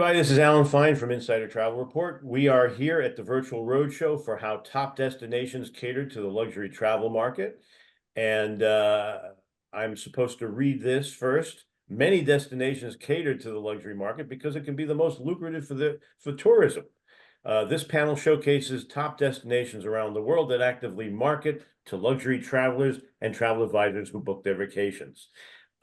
everybody, this is Alan Fine from Insider Travel Report. We are here at the virtual roadshow for how top destinations cater to the luxury travel market. And I'm supposed to read this first. Many destinations cater to the luxury market because it can be the most lucrative for tourism. This panel showcases top destinations around the world that actively market to luxury travelers and travel advisors who book their vacations.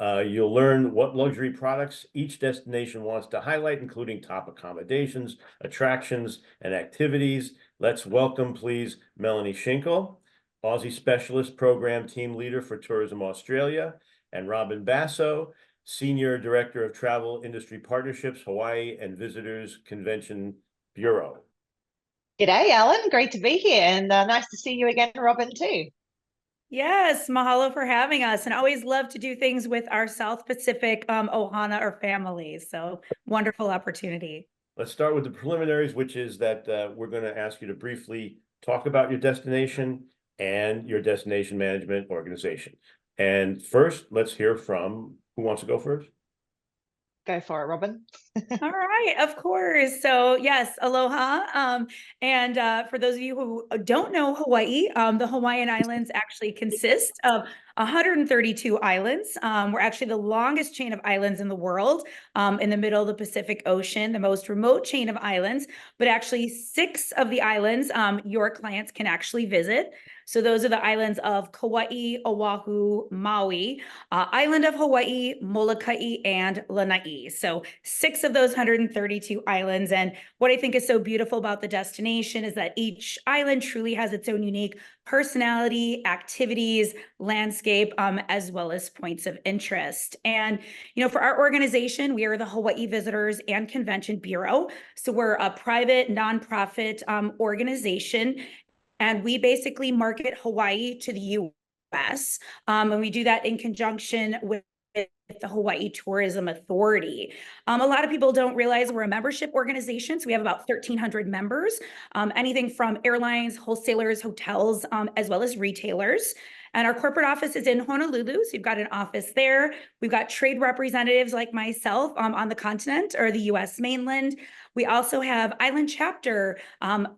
You'll learn what luxury products each destination wants to highlight, including top accommodations, attractions, and activities. Let's welcome, please, Melanie Schinkel, Aussie Specialist Program Team Leader for Tourism Australia, and Robin Basso, Senior Director of Travel Industry Partnerships, Hawaii and Visitors Convention Bureau. G'day, Alan. Great to be here, and nice to see you again, Robin, too. Yes, mahalo for having us, and always love to do things with our South Pacific Ohana or families. So wonderful opportunity. Let's start with the preliminaries, which is that we're going to ask you to briefly talk about your destination and your destination management organization. And first, let's hear from who wants to go first? Go for it, Robin. All right, of course. So yes, aloha. And for those of you who don't know Hawaii, the Hawaiian Islands actually consist of 132 islands. We're actually the longest chain of islands in the world, in the middle of the Pacific Ocean, the most remote chain of islands, but actually 6 of the islands your clients can actually visit. So those are the islands of Kauai, Oahu, Maui, island of Hawaii, Molokai, and Lanai. So 6 of those 132 islands. And what I think is so beautiful about the destination is that each island truly has its own unique personality, activities, landscape, as well as points of interest. And, you know, for our organization, we are the Hawaii Visitors and Convention Bureau. So we're a private nonprofit organization. And we basically market Hawaii to the U.S. And we do that in conjunction with the Hawaii Tourism Authority. A lot of people don't realize we're a membership organization. So we have about 1,300 members, anything from airlines, wholesalers, hotels, as well as retailers. And our corporate office is in Honolulu. So you've got an office there. We've got trade representatives like myself on the continent or the US mainland. We also have island chapter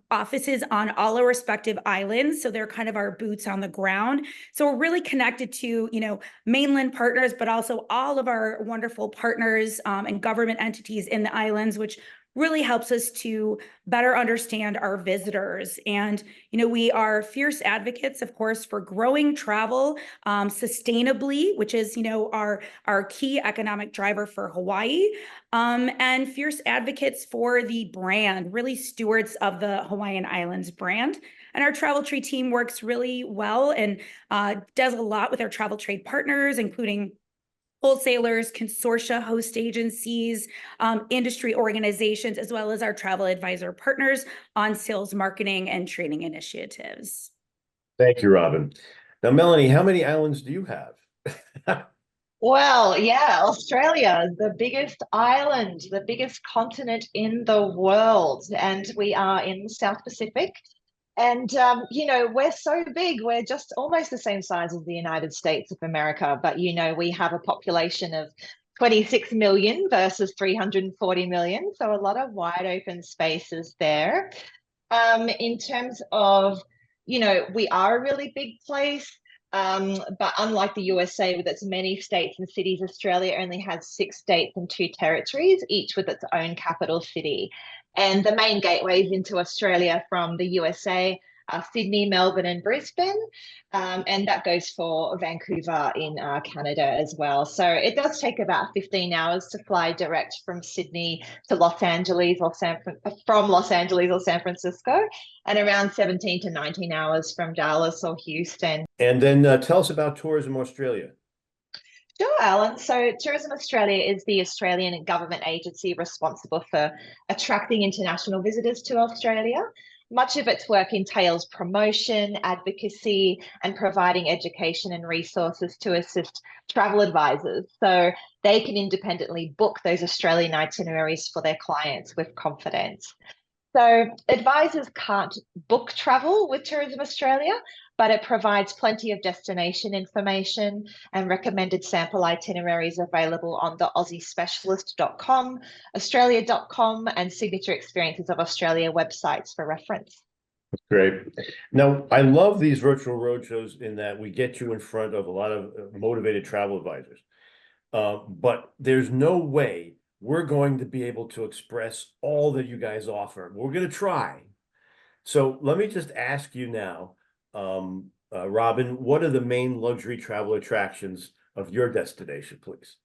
offices on all our respective islands. So they're kind of our boots on the ground. So we're really connected to, you know, mainland partners, but also all of our wonderful partners and government entities in the islands, which really helps us to better understand our visitors. And, you know, we are fierce advocates, of course, for growing travel sustainably, which is, you know, our key economic driver for Hawaii, and fierce advocates for the brand, really stewards of the Hawaiian Islands brand. And our travel trade team works really well and does a lot with our travel trade partners, including wholesalers, consortia, host agencies, industry organizations, as well as our travel advisor partners on sales, marketing, and training initiatives. Thank you, Robin. Now, Melanie, how many islands do you have? Well, yeah, Australia, the biggest island, the biggest continent in the world, and we are in the South Pacific. And, you know, we're so big, we're just almost the same size as the United States of America. But, you know, we have a population of 26 million versus 340 million. So a lot of wide open spaces there. In terms of, you know, we are a really big place. But unlike the USA with its many states and cities, Australia only has 6 states and 2 territories, each with its own capital city. And the main gateways into Australia from the USA are Sydney, Melbourne, and Brisbane. And that goes for Vancouver in Canada as well. So it does take about 15 hours to fly direct from Sydney to Los Angeles or from Los Angeles or San Francisco, and around 17 to 19 hours from Dallas or Houston. And then tell us about Tourism Australia. Sure, Alan. So Tourism Australia is the Australian government agency responsible for attracting international visitors to Australia. Much of its work entails promotion, advocacy, and providing education and resources to assist travel advisors so they can independently book those Australian itineraries for their clients with confidence. So advisors can't book travel with Tourism Australia, but it provides plenty of destination information and recommended sample itineraries available on the aussiespecialist.com, australia.com, and Signature Experiences of Australia websites for reference. Great. Now, I love these virtual roadshows in that we get you in front of a lot of motivated travel advisors. But there's no way we're going to be able to express all that you guys offer. We're going to try. So let me just ask you now, Robin, what are the main luxury travel attractions of your destination, please?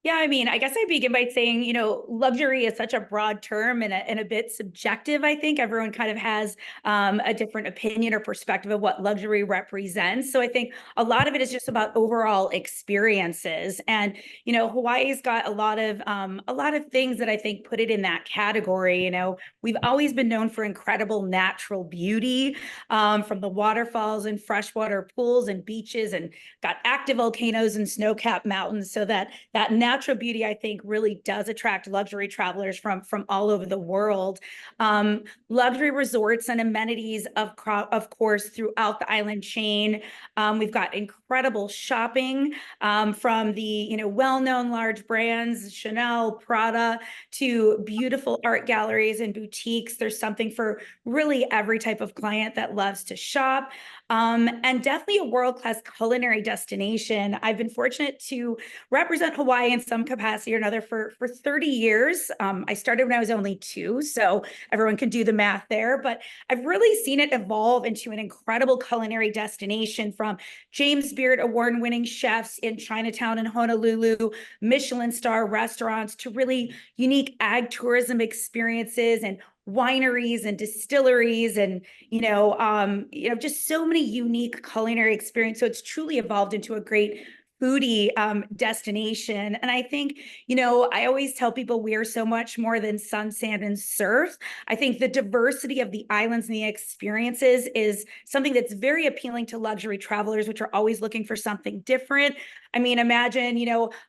Yeah, I mean, I guess I'd begin by saying, luxury is such a broad term and a bit subjective. I think everyone kind of has a different opinion or perspective of what luxury represents. So I think a lot of it is just about overall experiences. And Hawaii's got a lot of things that I think put it in that category. We've always been known for incredible natural beauty, from the waterfalls and freshwater pools and beaches, and got active volcanoes and snow-capped mountains. So that natural beauty, I think, really does attract luxury travelers from all over the world. Luxury resorts and amenities, of course, throughout the island chain. We've got incredible shopping, from the well-known large brands, Chanel, Prada, to beautiful art galleries and boutiques. There's something for really every type of client that loves to shop. And definitely a world-class culinary destination. I've been fortunate to represent Hawaii in some capacity or another for 30 years. I started when I was only 2, so everyone can do the math there. But I've really seen it evolve into an incredible culinary destination, from James Beard award-winning chefs in Chinatown and Honolulu, Michelin star restaurants, to really unique ag tourism experiences and wineries and distilleries, and just so many unique culinary experiences. So it's truly evolved into a great foodie destination. And I think, I always tell people we are so much more than sun, sand, and surf. I think the diversity of the islands and the experiences is something that's very appealing to luxury travelers, which are always looking for something different. I mean, imagine,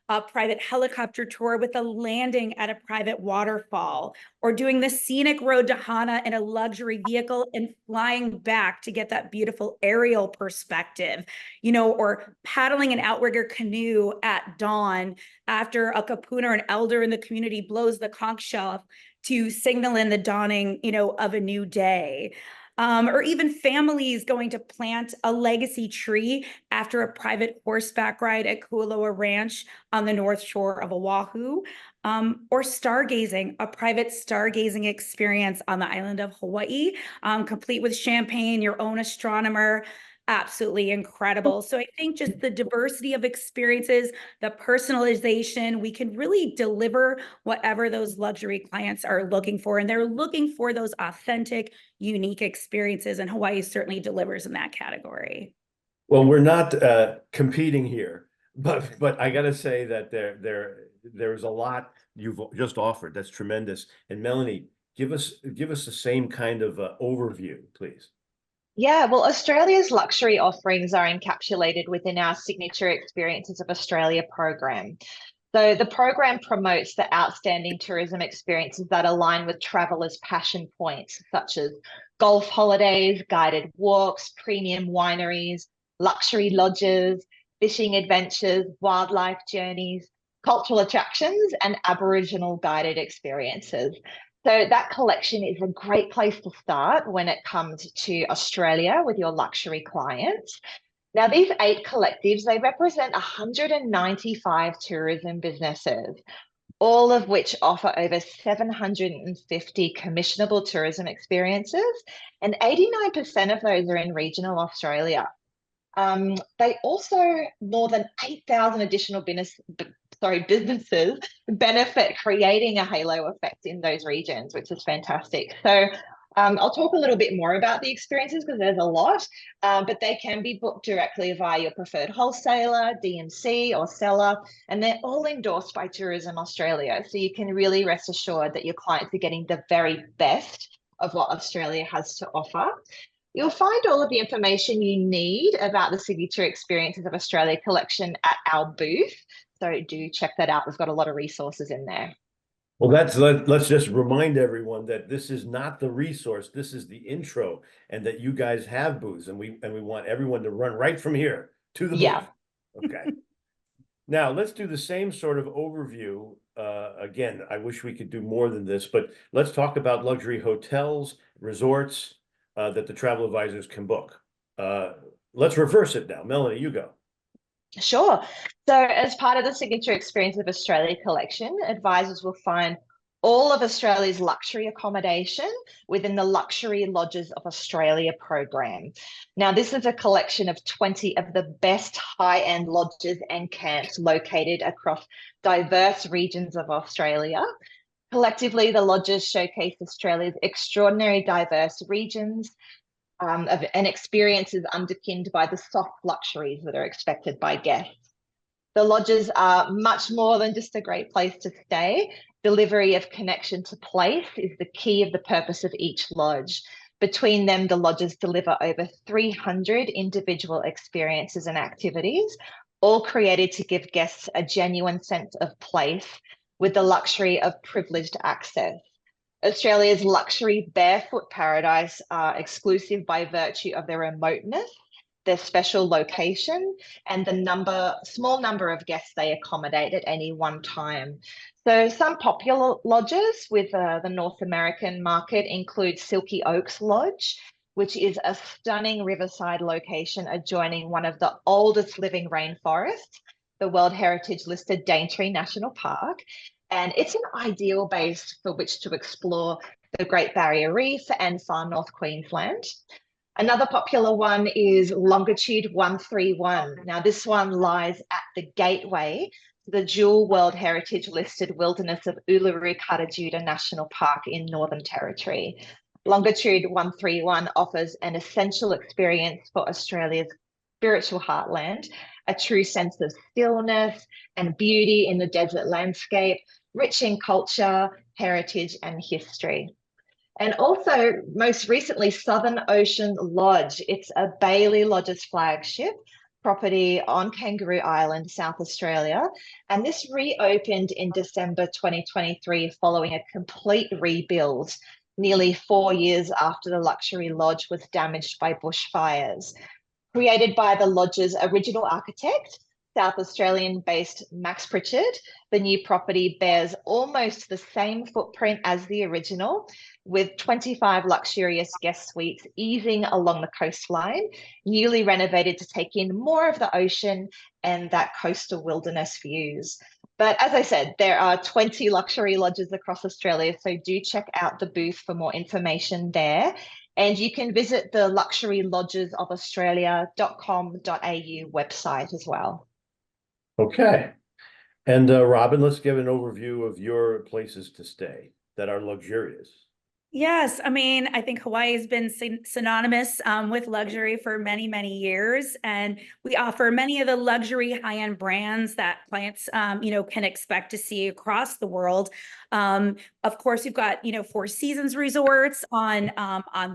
a private helicopter tour with a landing at a private waterfall, or doing the scenic road to Hana in a luxury vehicle and flying back to get that beautiful aerial perspective, or paddling an outrigger canoe at dawn after a kapuna or an elder in the community blows the conch shell to signal in the dawning, of a new day. Or even families going to plant a legacy tree after a private horseback ride at Kualoa Ranch on the North Shore of Oahu. Or stargazing, a private stargazing experience on the island of Hawaii, complete with champagne, your own astronomer. Absolutely incredible. So I think just the diversity of experiences, the personalization, we can really deliver whatever those luxury clients are looking for. And they're looking for those authentic, unique experiences. And Hawaii certainly delivers in that category. Well, we're not competing here, but I got to say that there's a lot you've just offered. That's tremendous. And Melanie, give us the same kind of overview, please. Yeah, well, Australia's luxury offerings are encapsulated within our Signature Experiences of Australia program. So the program promotes the outstanding tourism experiences that align with travelers' passion points, such as golf holidays, guided walks, premium wineries, luxury lodges, fishing adventures, wildlife journeys, cultural attractions, and Aboriginal guided experiences. So that collection is a great place to start when it comes to Australia with your luxury clients. Now, these 8 collectives, they represent 195 tourism businesses, all of which offer over 750 commissionable tourism experiences, and 89% of those are in regional Australia. They also, more than 8,000 additional businesses benefit, creating a halo effect in those regions, which is fantastic. So I'll talk a little bit more about the experiences because there's a lot, but they can be booked directly via your preferred wholesaler, DMC, or seller, and they're all endorsed by Tourism Australia. So you can really rest assured that your clients are getting the very best of what Australia has to offer. You'll find all of the information you need about the Signature Experiences of Australia collection at our booth. So do check that out. We've got a lot of resources in there. Well, let's just remind everyone that this is not the resource. This is the intro, and that you guys have booths, and we want everyone to run right from here to the Yeah. booth. Okay. Now let's do the same sort of overview. Again, I wish we could do more than this, but let's talk about luxury hotels, resorts that the travel advisors can book. Let's reverse it now. Melanie, you go. Sure. So, as part of the Signature Experience of Australia collection, advisors will find all of Australia's luxury accommodation within the Luxury Lodges of Australia program. Now, this is a collection of 20 of the best high-end lodges and camps located across diverse regions of Australia. Collectively, the lodges showcase Australia's extraordinary diverse regions, and experiences underpinned by the soft luxuries that are expected by guests. The lodges are much more than just a great place to stay. Delivery of connection to place is the key of the purpose of each lodge. Between them, the lodges deliver over 300 individual experiences and activities, all created to give guests a genuine sense of place with the luxury of privileged access. Australia's luxury barefoot paradise are exclusive by virtue of their remoteness, their special location, and the small number of guests they accommodate at any one time. So some popular lodges with the North American market include Silky Oaks Lodge, which is a stunning riverside location adjoining one of the oldest living rainforests, the World Heritage listed Daintree National Park. And it's an ideal base for which to explore the Great Barrier Reef and far north Queensland. Another popular one is Longitude 131. Now, this one lies at the gateway to the dual World Heritage listed wilderness of Uluru-Kata Tjuta National Park in Northern Territory. Longitude 131 offers an essential experience for Australia's spiritual heartland, a true sense of stillness and beauty in the desert landscape, rich in culture, heritage, and history. And also, most recently, Southern Ocean Lodge. It's a Bailey Lodge's flagship property on Kangaroo Island, South Australia. And this reopened in December 2023 following a complete rebuild, nearly 4 years after the luxury lodge was damaged by bushfires. Created by the lodge's original architect, South Australian-based Max Pritchard, the new property bears almost the same footprint as the original, with 25 luxurious guest suites easing along the coastline, newly renovated to take in more of the ocean and that coastal wilderness views. But as I said, there are 20 luxury lodges across Australia, so do check out the booth for more information there. And you can visit the Luxury Lodges of Australia.com.au website as well. Okay. And Robin, let's give an overview of your places to stay that are luxurious. Yes, I mean, I think Hawaii has been synonymous with luxury for many, many years, and we offer many of the luxury high-end brands that clients, can expect to see across the world. Of course, you've got, Four Seasons resorts on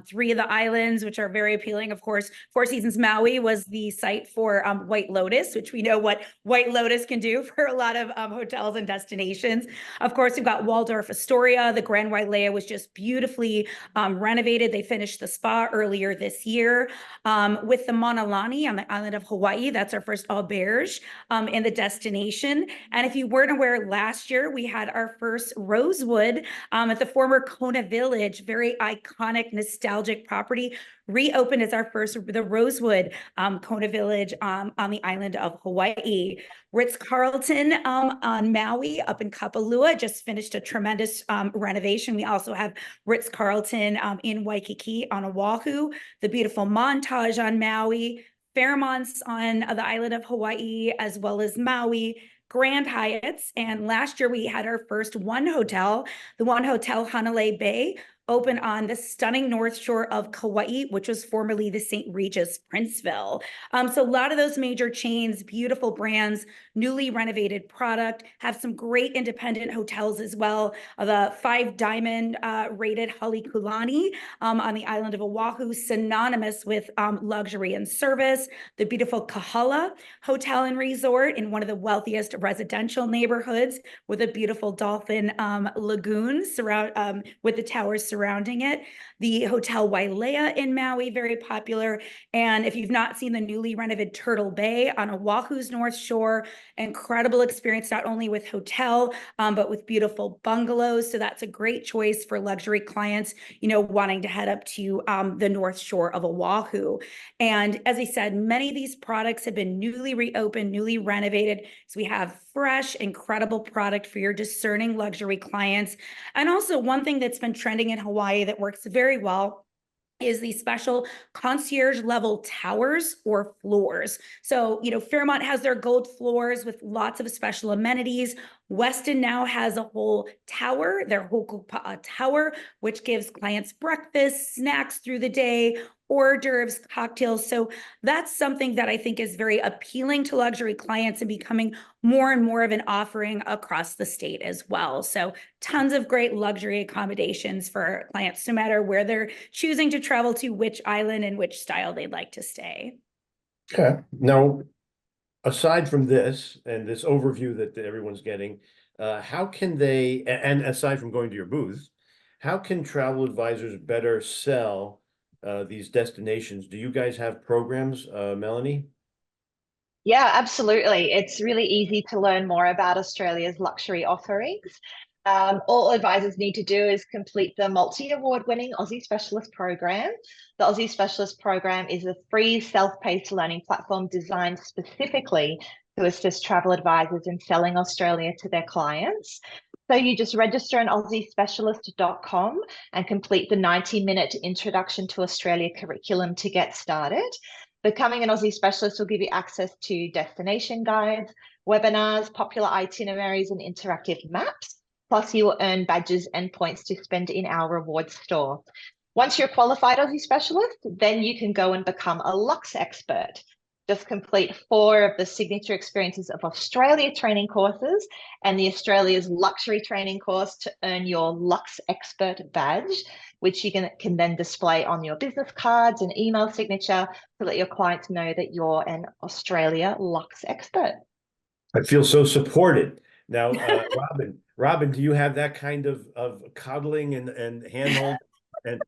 3 of the islands, which are very appealing. Of course, Four Seasons Maui was the site for White Lotus, which we know what White Lotus can do for a lot of hotels and destinations. Of course, we've got Waldorf Astoria. The Grand Wailea was just beautifully renovated. They finished the spa earlier this year. With the Mauna Lani on the island of Hawaii, that's our first auberge in the destination. And if you weren't aware, last year we had our first Rosewood at the former Kona Village, very iconic, nostalgic property, reopened as our first, the Rosewood Kona Village on the island of Hawaii. Ritz-Carlton on Maui up in Kapalua just finished a tremendous renovation. We also have Ritz-Carlton in Waikiki on Oahu, the beautiful Montage on Maui, Fairmonts on the island of Hawaii, as well as Maui, Grand Hyatts. And last year we had our first 1 hotel, the 1 Hotel Hanalei Bay, open on the stunning North Shore of Kauai, which was formerly the St. Regis Princeville. So a lot of those major chains, beautiful brands, newly renovated product, have some great independent hotels as well. The 5-diamond rated Halekulani on the island of Oahu, synonymous with luxury and service. The beautiful Kahala Hotel and Resort in one of the wealthiest residential neighborhoods with a beautiful dolphin lagoon with the towers surrounding it. The Hotel Wailea in Maui, very popular. And if you've not seen the newly renovated Turtle Bay on Oahu's North Shore, incredible experience, not only with hotel, but with beautiful bungalows. So that's a great choice for luxury clients, wanting to head up to the North Shore of Oahu. And as I said, many of these products have been newly reopened, newly renovated. So we have fresh, incredible product for your discerning luxury clients. And also one thing that's been trending in Hawaii that works very well is the special concierge level towers or floors. So, Fairmont has their gold floors with lots of special amenities. Westin now has a whole tower, their Hokupa'a Tower, which gives clients breakfast, snacks through the day, hors d'oeuvres, cocktails. So that's something that I think is very appealing to luxury clients and becoming more and more of an offering across the state as well. So tons of great luxury accommodations for clients, no matter where they're choosing to travel to, which island and which style they'd like to stay. Okay. Now, aside from this and this overview that everyone's getting, how can they, and aside from going to your booth, how can travel advisors better sell these destinations? Do you guys have programs, Melanie? Yeah, absolutely. It's really easy to learn more about Australia's luxury offerings. All advisors need to do is complete the multi-award-winning Aussie Specialist Program. The Aussie Specialist Program is a free self-paced learning platform designed specifically to assist travel advisors in selling Australia to their clients. So you just register on aussiespecialist.com and complete the 90-minute Introduction to Australia curriculum to get started. Becoming an Aussie Specialist will give you access to destination guides, webinars, popular itineraries, and interactive maps. Plus, you will earn badges and points to spend in our rewards store. Once you're a qualified Aussie Specialist, then you can go and become a Lux Expert. Just complete 4 of the signature experiences of Australia training courses and the Australia's luxury training course to earn your Lux Expert badge, which you can then display on your business cards and email signature to let your clients know that you're an Australia Lux Expert. I feel so supported. Now, Robin, do you have that kind of coddling and handhold? And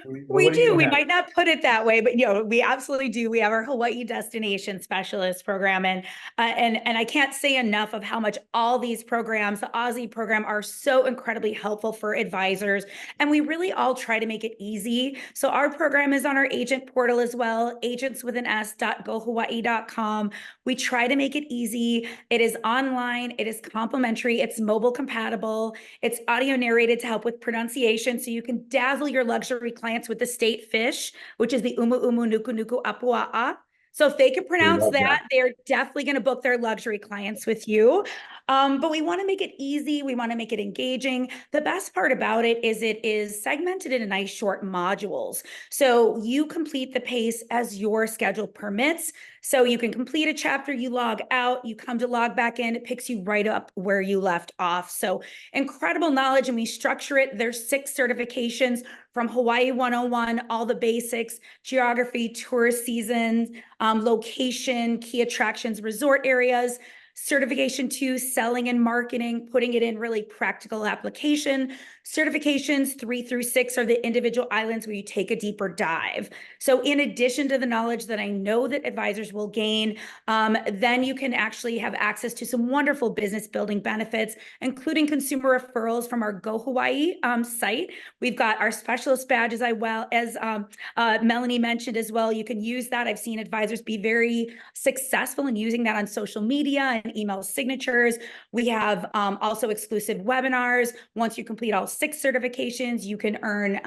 We what do you do. We have? might not put it that way, but we absolutely do. We have our Hawaii Destination Specialist program, and I can't say enough of how much all these programs, the Aussie program, are so incredibly helpful for advisors. And we really all try to make it easy. So our program is on our agent portal as well, agentswithans.gohawaii.com. We try to make it easy. It is online. It is complimentary. It's mobile compatible. It's audio narrated to help with pronunciation, so you can dazzle your luxury clients with the state fish, which is the umu umu nuku nuku apua'a. So if they can pronounce that, they're definitely going to book their luxury clients with you. But we want to make it easy. We want to make it engaging. The best part about it is segmented into nice short modules. So you complete the pace as your schedule permits. So you can complete a chapter, you log out, you come to log back in, it picks you right up where you left off. So incredible knowledge, and we structure it. There's 6 certifications from Hawaii 101, all the basics, geography, tourist seasons, location, key attractions, resort areas, certification 2, selling and marketing, putting it in really practical application. Certifications 3 through 6 are the individual islands where you take a deeper dive. So in addition to the knowledge that I know that advisors will gain, then you can actually have access to some wonderful business building benefits, including consumer referrals from our Go Hawaii site. We've got our specialist badges, as Melanie mentioned as well. You can use that. I've seen advisors be very successful in using that on social media and email signatures. We have also exclusive webinars. Once you complete all 6 certifications, you can earn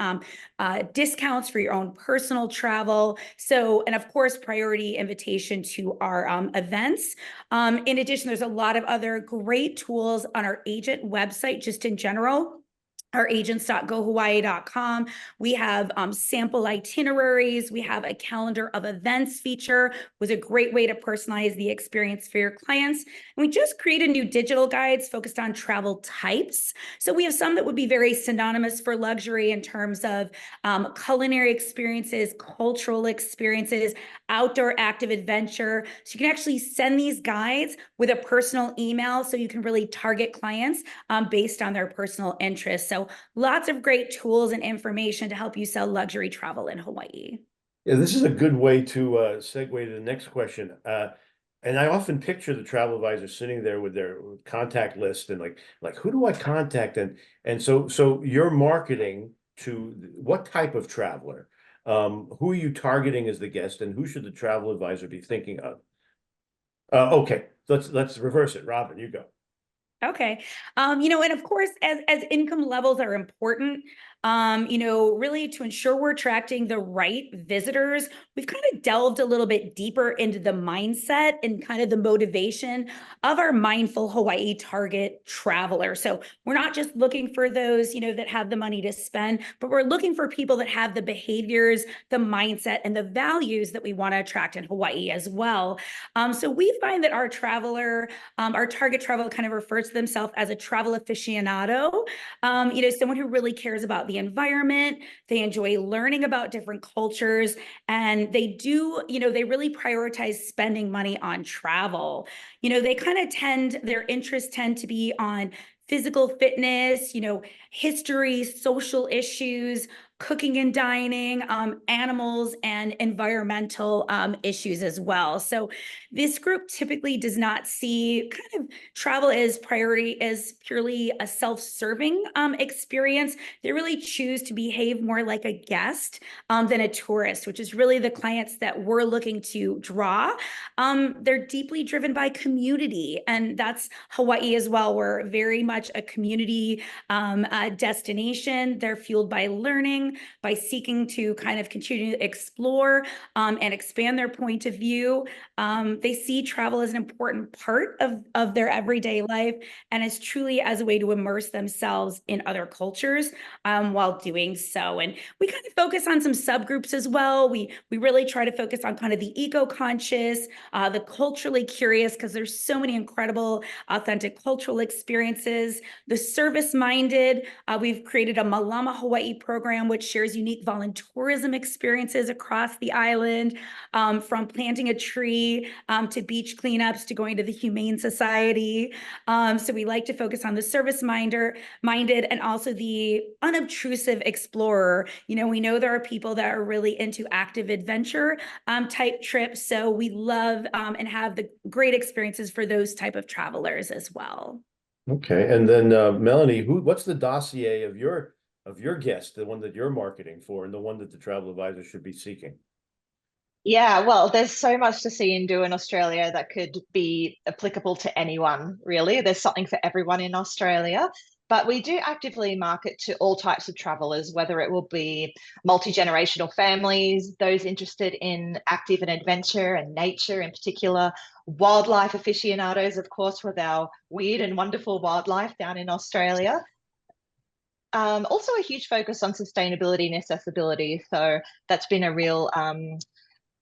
discounts for your own personal travel. So, and of course, priority invitation to our events. In addition, there's a lot of other great tools on our agent website, just in general. our agents.gohawaii.com. We have sample itineraries. We have a calendar of events feature, was a great way to personalize the experience for your clients. And we just created new digital guides focused on travel types. So we have some that would be very synonymous for luxury in terms of culinary experiences, cultural experiences, outdoor active adventure. So you can actually send these guides with a personal email so you can really target clients based on their personal interests. So lots of great tools and information to help you sell luxury travel in Hawaii. Yeah, this is a good way to segue to the next question. And I often picture the travel advisor sitting there with their contact list and like who do I contact? And so you're marketing to what type of traveler? Who are you targeting as the guest, and who should the travel advisor be thinking of? Okay, let's reverse it. Robin, you go. Okay. And of course, as income levels are important, really to ensure we're attracting the right visitors, we've kind of delved a little bit deeper into the mindset and kind of the motivation of our mindful Hawaii target traveler. So we're not just looking for those, that have the money to spend, but we're looking for people that have the behaviors, the mindset, and the values that we want to attract in Hawaii as well. So we find that our target traveler kind of refers to themselves as a travel aficionado, someone who really cares about the environment. They enjoy learning about different cultures, and they really prioritize spending money on travel. Their interests tend to be on physical fitness, history, social issues, cooking and dining, animals, and environmental issues as well. So this group typically does not see kind of travel as purely a self-serving experience. They really choose to behave more like a guest than a tourist, which is really the clients that we're looking to draw. They're deeply driven by community, and that's Hawaii as well. We're very much a community destination. They're fueled by learning, by seeking to kind of continue to explore and expand their point of view. They see travel as an important part of their everyday life, and as truly as a way to immerse themselves in other cultures while doing so. And we kind of focus on some subgroups as well. We really try to focus on kind of the eco-conscious, the culturally curious, because there's so many incredible, authentic cultural experiences. The service-minded, we've created a Malama Hawaii program, which shares unique voluntourism experiences across the island, from planting a tree to beach cleanups to going to the Humane Society. So we like to focus on the service-minded and also the unobtrusive explorer. We know there are people that are really into active adventure type trips. So we love and have the great experiences for those type of travelers as well. Okay, and then Melanie, what's the dossier of your guest, the one that you're marketing for, and the one that the travel advisor should be seeking? Yeah, well, there's so much to see and do in Australia that could be applicable to anyone, really. There's something for everyone in Australia. But we do actively market to all types of travelers, whether it will be multi-generational families, those interested in active and adventure and nature in particular, wildlife aficionados, of course, with our weird and wonderful wildlife down in Australia. Also a huge focus on sustainability and accessibility. So that's been a real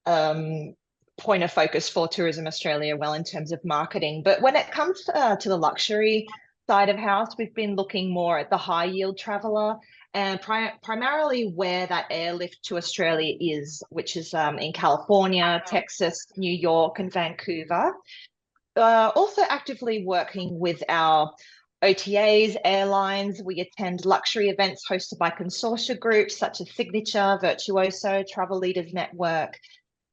point of focus for Tourism Australia, well, in terms of marketing. But when it comes to the luxury side of house, we've been looking more at the high yield traveler, and primarily where that airlift to Australia is, which is in California, Texas, New York, and Vancouver. Also actively working with our OTAs, airlines. We attend luxury events hosted by consortia groups such as Signature, Virtuoso, Travel Leaders Network.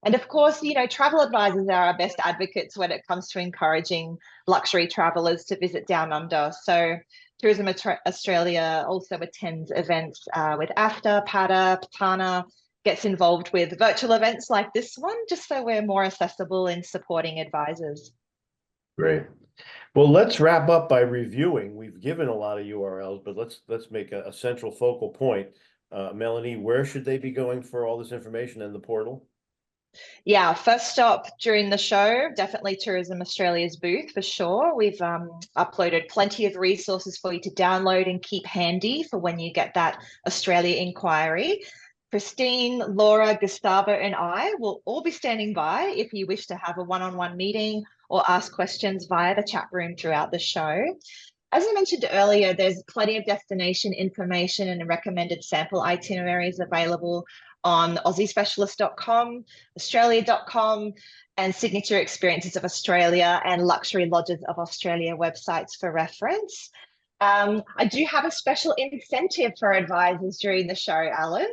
And of course, travel advisors are our best advocates when it comes to encouraging luxury travelers to visit Down Under. So Tourism Australia also attends events with AFTA, PATA, PATANA, gets involved with virtual events like this one, just so we're more accessible in supporting advisors. Great. Well, let's wrap up by reviewing. We've given a lot of URLs, but let's make a central focal point. Melanie, where should they be going for all this information in the portal? Yeah, first stop during the show, definitely Tourism Australia's booth for sure. We've uploaded plenty of resources for you to download and keep handy for when you get that Australia inquiry. Christine, Laura, Gustavo, and I will all be standing by if you wish to have a one-on-one meeting or ask questions via the chat room throughout the show. As I mentioned earlier, there's plenty of destination information and recommended sample itineraries available on aussiespecialist.com, australia.com, and Signature Experiences of Australia and Luxury Lodges of Australia websites for reference. I do have a special incentive for advisors during the show, Alan.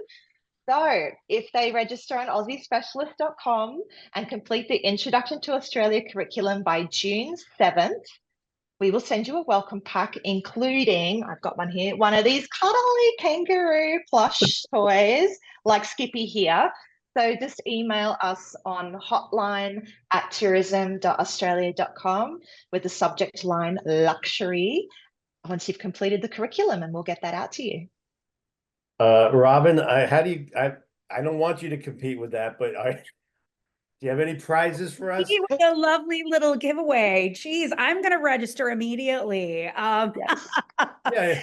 So if they register on aussiespecialist.com and complete the Introduction to Australia curriculum by June 7th, we will send you a welcome pack, including, I've got one here, one of these cuddly kangaroo plush toys like Skippy here. So just email us on hotline@tourism.australia.com with the subject line luxury once you've completed the curriculum, and we'll get that out to you. Robin, I don't want you to compete with that, but do you have any prizes for us? With a lovely little giveaway. Geez, I'm going to register immediately. Yes. Yeah.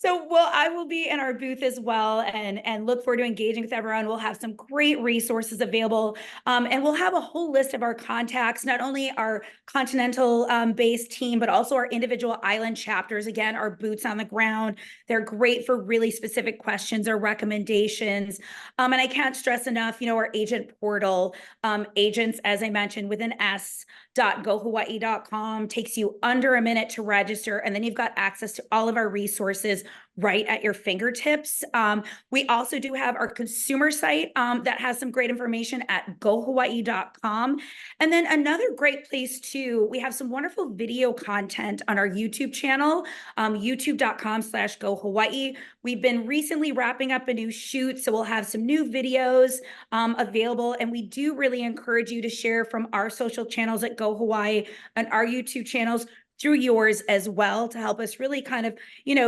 Well, I will be in our booth as well, and look forward to engaging with everyone. We'll have some great resources available, and we'll have a whole list of our contacts, not only our continental based team, but also our individual island chapters. Again, our boots on the ground. They're great for really specific questions or recommendations. And I can't stress enough, our agent portal. Agents, as I mentioned, with an s.gohawaii.com takes you under a minute to register, and then you've got access to all of our resources right at your fingertips. We also do have our consumer site that has some great information at gohawaii.com. And then another great place too, we have some wonderful video content on our YouTube channel, youtube.com/gohawaii. We've been recently wrapping up a new shoot, so we'll have some new videos available, and we do really encourage you to share from our social channels at Go Hawaii and our YouTube channels through yours as well, to help us really kind of,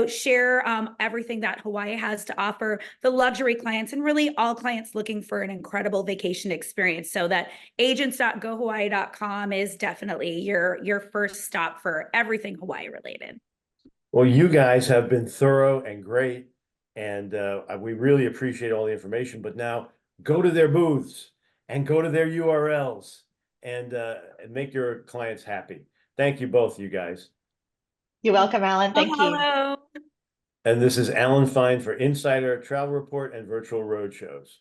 share everything that Hawaii has to offer the luxury clients and really all clients looking for an incredible vacation experience. So that agents.gohawaii.com is definitely your first stop for everything Hawaii related. Well, you guys have been thorough and great, and we really appreciate all the information. But now go to their booths and go to their URLs and make your clients happy. Thank you both, you guys. You're welcome, Alan. Thank you. Hello. And this is Alan Fine for Insider Travel Report and Virtual Roadshows.